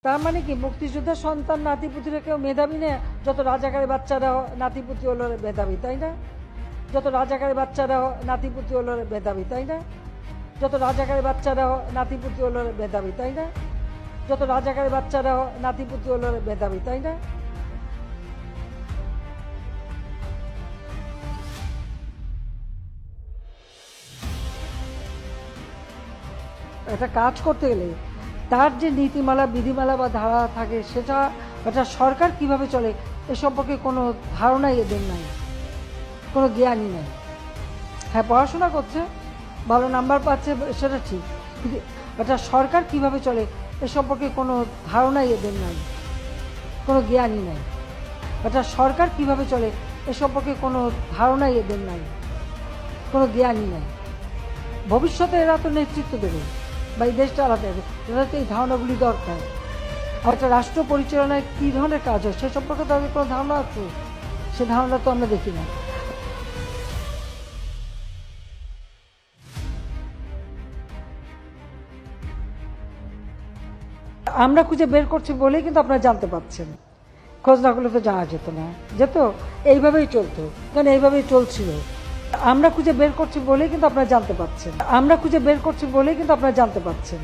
তার মানে কি মুক্তিযোদ্ধার সন্তান নাতিপুতিরা কেউ মেধাবী না? যত রাজাকারের বাচ্চারা নাতিপুতি হলো মেধাবী, তাই না? যত রাজাকারের বাচ্চারা নাতিপুতি হলো মেধাবী, তাই না? যত রাজাকারের বাচ্চারা নাতিপুতি হলো মেধাবী, তাই না? যত রাজাকারের বাচ্চারা নাতিপুতি হলো মেধাবী, তাই না? একটা কাজ করতে গেলে তার যে নীতিমালা বিধিমালা বা ধারা থাকে সেটা একটা সরকার কিভাবে চলে এ সম্পর্কে কোনো ধারণাই এদের নাই, কোনো জ্ঞানই নাই। হ্যাঁ, পড়াশোনা করছে, ভালো নাম্বার পাচ্ছে, সেটা ঠিক, কিন্তু একটা সরকার কিভাবে চলে এ সম্পর্কে কোনো ধারণাই এদের নাই, কোনো জ্ঞানই নাই। একটা সরকার কিভাবে চলে এ সম্পর্কে কোনো ধারণাই এদের নাই, কোনো জ্ঞানই নাই। ভবিষ্যতে এরা তো নেতৃত্ব দেবে বা এই দেশ চালাতে হবে, এরা তো এই ধারণাগুলি দরকার। আর একটা রাষ্ট্র পরিচালনায় কী ধরনের কাজ হয় সে সম্পর্কে তাদের কোনো ধারণা আছে? সে ধারণা তো আমরা দেখি না। আমরা খুঁজে বের করছি বলেই কিন্তু আপনারা জানতে পারছেন, খোঁজ না করলে তো জানা যেত না, যেত এইভাবেই চলতো, কারণ এইভাবেই চলছিল। আমরা খুঁজে বের করছি বলেই কিন্তু আপনারা জানতে পারছেন, আমরা খুঁজে বের করছি বলেই কিন্তু আপনারা জানতে পারছেন।